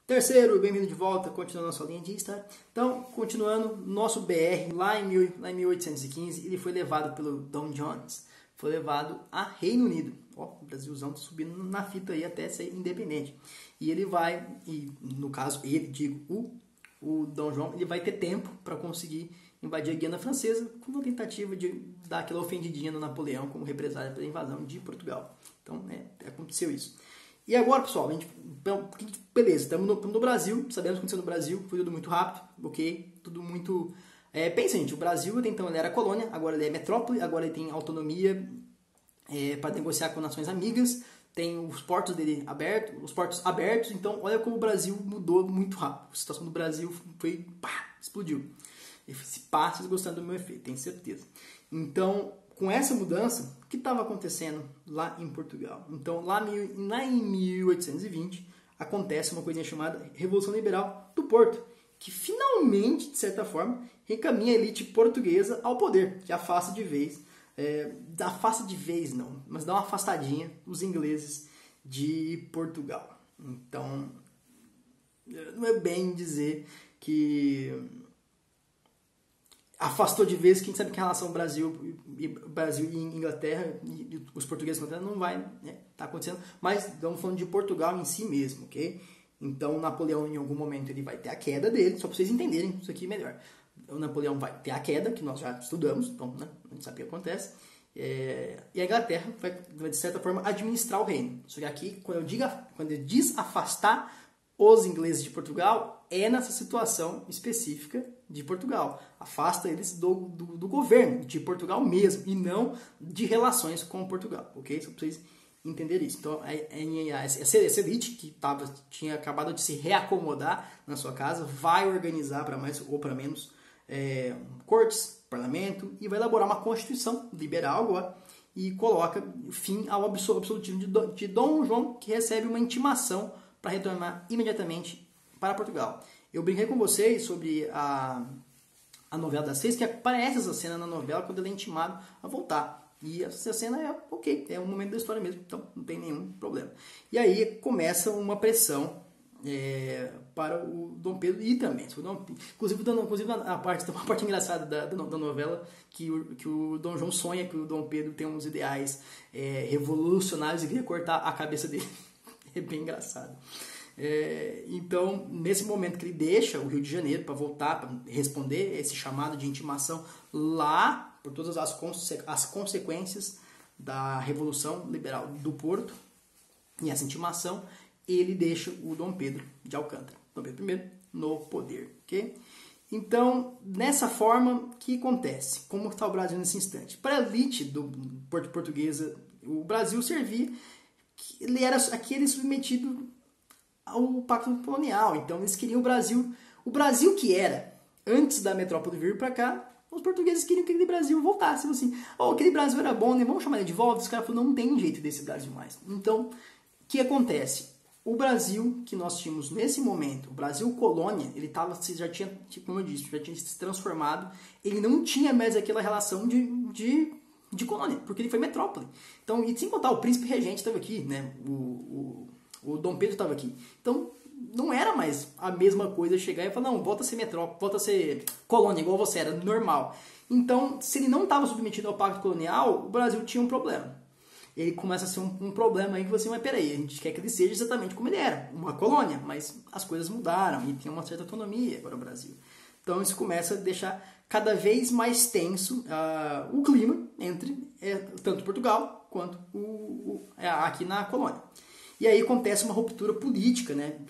Terceiro, bem-vindo de volta, continuando a nossa linha de história. Então, continuando, nosso BR, lá em 1815, ele foi levado pelo Dom Jones, foi levado a Reino Unido. Ó, o Brasilzão tá subindo na fita aí até ser independente. E ele vai, e no caso, ele, digo, o Dom João, ele vai ter tempo para conseguir invadir a Guiana Francesa com uma tentativa de dar aquela ofendidinha no Napoleão como represália pela invasão de Portugal. Então, aconteceu isso. E agora, pessoal, beleza, estamos no Brasil, sabemos o que aconteceu no Brasil, foi tudo muito rápido, ok? Tudo muito... pensa, gente, o Brasil, até então, ele era colônia, agora ele é metrópole, agora ele tem autonomia para negociar com nações amigas, tem os portos dele abertos, então olha como o Brasil mudou muito rápido. A situação do Brasil foi, explodiu. Esse vocês gostaram do meu efeito, tenho certeza. Então, com essa mudança, o que estava acontecendo lá em Portugal? Então, lá em 1820, acontece uma coisinha chamada Revolução Liberal do Porto, que finalmente, de certa forma, encaminha a elite portuguesa ao poder, que afasta de vez, não, mas dá uma afastadinha os ingleses de Portugal. Então, não é bem dizer que afastou de vez, quem sabe que a relação Brasil e Inglaterra, e os portugueses com a Inglaterra, não vai tá acontecendo, mas estamos falando de Portugal em si mesmo, ok? Então, Napoleão, em algum momento, ele vai ter a queda dele, só para vocês entenderem isso aqui melhor. O Napoleão vai ter a queda, que nós já estudamos, então a gente sabe o que acontece, e a Inglaterra vai, de certa forma, administrar o reino. Só que aqui, quando eu diz afastar os ingleses de Portugal, é nessa situação específica de Portugal. Afasta eles do governo de Portugal mesmo, e não de relações com Portugal, ok? Só para vocês entenderem isso. Então, essa elite que tinha acabado de se reacomodar na sua casa, vai organizar para mais ou para menos cortes, parlamento, e vai elaborar uma constituição liberal agora, e coloca fim ao absolutismo de Dom João, que recebe uma intimação para retornar imediatamente para Portugal. Eu brinquei com vocês sobre a novela das seis, que aparece essa cena na novela quando ele é intimado a voltar. E essa cena é um momento da história mesmo, então não tem nenhum problema. E começa uma pressão para o Dom Pedro e também. Inclusive, uma parte engraçada da novela, que o Dom João sonha que o Dom Pedro tem uns ideais revolucionários e queria cortar a cabeça dele. É bem engraçado. Então, nesse momento que ele deixa o Rio de Janeiro para voltar, para responder esse chamado de intimação lá, por todas as consequências da Revolução Liberal do Porto, e essa intimação, ele deixa o Dom Pedro de Alcântara, Dom Pedro I, no poder. Okay? Então, nessa forma, o que acontece? Como está o Brasil nesse instante? Para a elite portuguesa, o Brasil servia, ele era aquele submetido ao pacto colonial. Então eles queriam o Brasil que era antes da metrópole vir para cá. Os portugueses queriam que aquele Brasil voltasse, assim, aquele Brasil era bom, né? Vamos chamar ele de volta. Os caras falaram, não tem jeito desse Brasil mais. Então, o que acontece? O Brasil que nós tínhamos nesse momento, o Brasil colônia, ele já tinha, como eu disse, já tinha se transformado. Ele não tinha mais aquela relação de colônia, porque ele foi metrópole. Então, e sem contar, o príncipe regente estava aqui, né? O Dom Pedro estava aqui. Então, não era mais a mesma coisa chegar e falar, não, volta a ser metrópole, volta a ser colônia, igual você era, normal. Então, se ele não estava submetido ao pacto colonial, o Brasil tinha um problema. Ele começa a ser um problema aí que você, mas peraí, a gente quer que ele seja exatamente como ele era, uma colônia, mas as coisas mudaram e tem uma certa autonomia agora o Brasil. Então, isso começa a deixar cada vez mais tenso o clima entre tanto Portugal quanto aqui na colônia. E aí acontece uma ruptura política, né,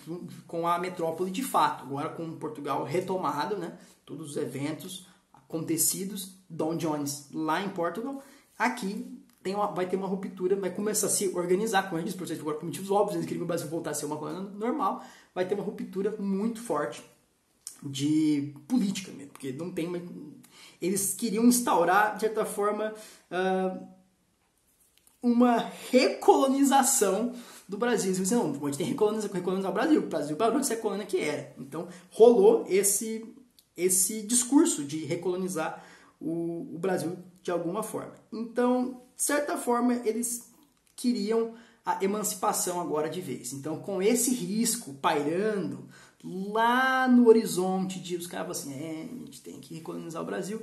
com a metrópole de fato, agora com Portugal retomado, né, todos os eventos acontecidos, Dom Jones lá em Portugal, aqui vai ter uma ruptura, vai começar a se organizar, como eu disse, por motivos óbvios, eles queriam que o Brasil voltasse a ser uma colônia normal, vai ter uma ruptura muito forte de política mesmo, porque não tem mais... Eles queriam instaurar, de certa forma, uma recolonização do Brasil. Eles disseram, não, a gente tem que recolonizar o Brasil parou de ser a colônia que era. Então, rolou esse discurso de recolonizar o Brasil de alguma forma. Então, de certa forma, eles queriam a emancipação agora de vez. Então, com esse risco pairando lá no horizonte de os caras assim, a gente tem que recolonizar o Brasil,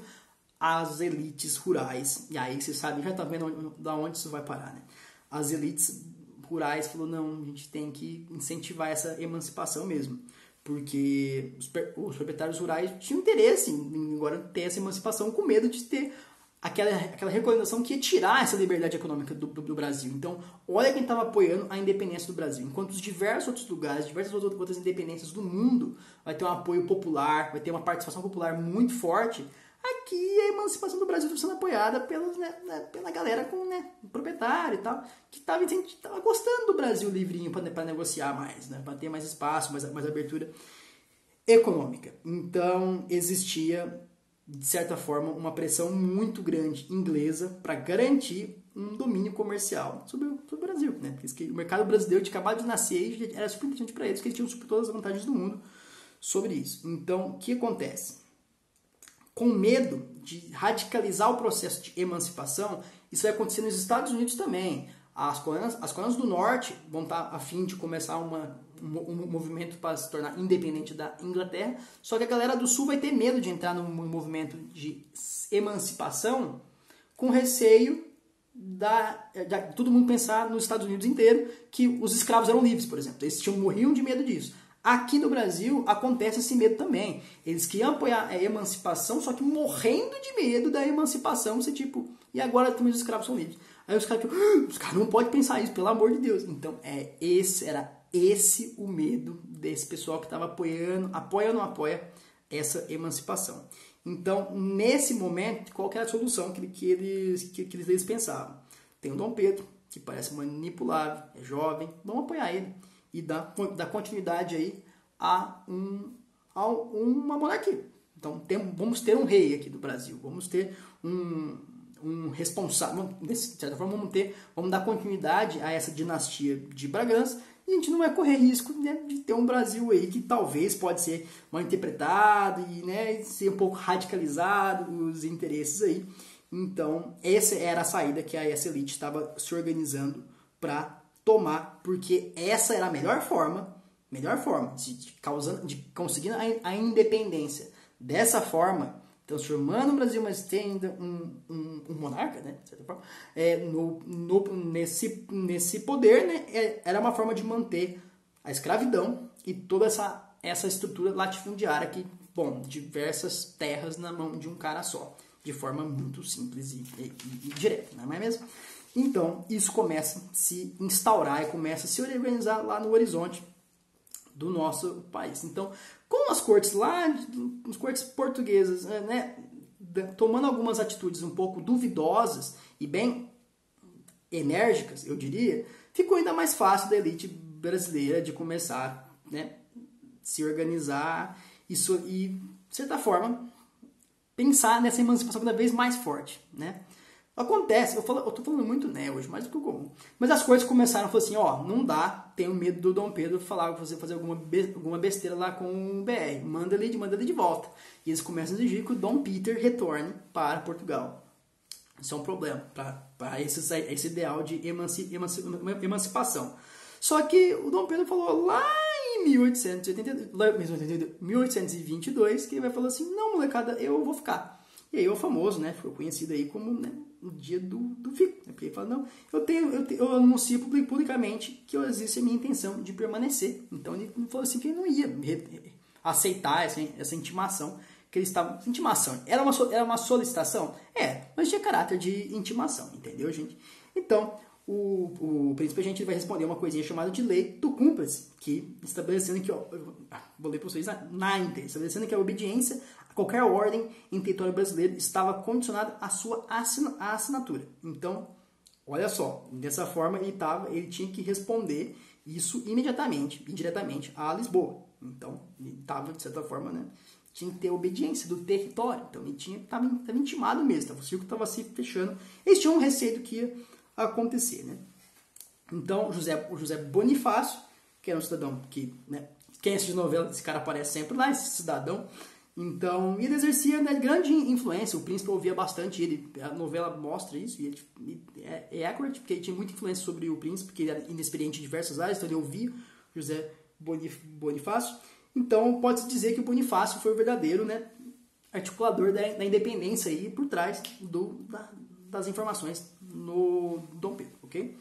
as elites rurais, e aí você sabe, já tá vendo da onde isso vai parar, né? As elites rurais falou, não, a gente tem que incentivar essa emancipação mesmo, porque os proprietários rurais tinham interesse em agora ter essa emancipação com medo de ter aquela recolonização que ia tirar essa liberdade econômica do Brasil. Então, olha quem estava apoiando a independência do Brasil. Enquanto os diversos outros lugares, diversas outras independências do mundo, vai ter um apoio popular, vai ter uma participação popular muito forte, aqui a emancipação do Brasil está sendo apoiada pela galera com proprietário e tal, que estava gostando do Brasil livrinho para negociar mais, né, para ter mais espaço, mais abertura econômica. Então, existia, de certa forma, uma pressão muito grande inglesa para garantir um domínio comercial sobre o Brasil. Né? Porque o mercado brasileiro tinha acabado de nascer e era super interessante para eles, porque eles tinham todas as vantagens do mundo sobre isso. Então, o que acontece? Com medo de radicalizar o processo de emancipação, isso vai acontecer nos Estados Unidos também. As colônias do Norte vão estar a fim de começar um movimento para se tornar independente da Inglaterra, só que a galera do Sul vai ter medo de entrar no movimento de emancipação com receio de todo mundo pensar nos Estados Unidos inteiro que os escravos eram livres, por exemplo. Eles morriam de medo disso. Aqui no Brasil acontece esse medo também. Eles queriam apoiar a emancipação, só que morrendo de medo da emancipação ser tipo, e agora também os escravos são livres. Aí os caras não podem pensar isso, pelo amor de Deus. Então, era esse o medo desse pessoal que estava apoia ou não apoia essa emancipação. Então, nesse momento, qual que era a solução que eles pensavam? Tem o Dom Pedro, que parece manipulável, é jovem, vamos apoiar ele e dar continuidade aí a uma monarquia. Então, vamos ter um rei aqui do Brasil, vamos ter um responsável, de certa forma vamos dar continuidade a essa dinastia de Bragança, e a gente não vai correr risco, né, de ter um Brasil aí que talvez pode ser mal interpretado e, né, ser um pouco radicalizado os interesses aí. Então, essa era a saída que essa elite estava se organizando para tomar, porque essa era a melhor forma de conseguir a independência. Dessa forma, transformando o Brasil, mas tendo um monarca, né, de certa forma, nesse poder, né, era uma forma de manter a escravidão e toda essa estrutura latifundiária que, diversas terras na mão de um cara só, de forma muito simples e direta, não é mesmo? Então, isso começa a se instaurar e começa a se organizar lá no horizonte do nosso país. Então, com as cortes as cortes portuguesas, né, tomando algumas atitudes um pouco duvidosas e bem enérgicas, eu diria, ficou ainda mais fácil da elite brasileira de começar, né, se organizar e, de certa forma, pensar nessa emancipação cada vez mais forte, né? Acontece, eu tô falando muito hoje, mais do que o comum. Mas as cortes começaram a falar assim, não dá, tenho medo do Dom Pedro falar, fazer alguma besteira lá com o BR, manda ele de volta. E eles começam a exigir que o Dom Peter retorne para Portugal. Isso é um problema para esse ideal de emancipação. Só que o Dom Pedro falou lá em 1822 que ele vai falar assim, não, molecada, eu vou ficar. E aí o famoso, né, ficou conhecido aí como, né, o dia do fico. Né, porque ele fala, não, eu anuncio publicamente que existe a minha intenção de permanecer. Então ele falou assim que ele não ia aceitar essa intimação que ele estava... Intimação, era uma solicitação? Mas tinha caráter de intimação, entendeu, gente? Então, o príncipe regente vai responder uma coisinha chamada de lei do cúmplice, que estabelecendo que, vou ler para vocês na íntegra, estabelecendo que a obediência a qualquer ordem em território brasileiro estava condicionada à sua assinatura. Então, olha só, dessa forma ele tinha que responder isso imediatamente, indiretamente, a Lisboa. Então, ele estava, de certa forma, né, tinha que ter obediência do território. Então, ele estava intimado mesmo, o círculo estava se fechando. Eles tinham um receio do que ia acontecer, né? Então, o José Bonifácio, que era um cidadão que, né, quem assiste novela, esse cara aparece sempre lá, esse cidadão, Então, ele exercia, né, grande influência, o príncipe ouvia bastante ele, a novela mostra isso, e ele é accurate, porque ele tinha muita influência sobre o príncipe, porque ele era inexperiente em diversas áreas, então ele ouvia José Bonifácio. Então, pode-se dizer que o Bonifácio foi o verdadeiro, né, articulador da independência aí por trás das informações no Dom Pedro, ok?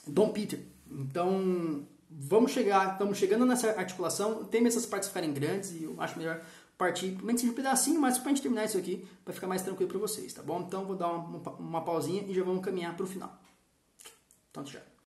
Dom Peter. Então, estamos chegando nessa articulação, tem essas partes ficarem grandes e eu acho melhor partir, nem que seja um pedacinho, mas pra gente terminar isso aqui, para ficar mais tranquilo para vocês, tá bom? Então, vou dar uma pausinha e já vamos caminhar para o final. Então, já.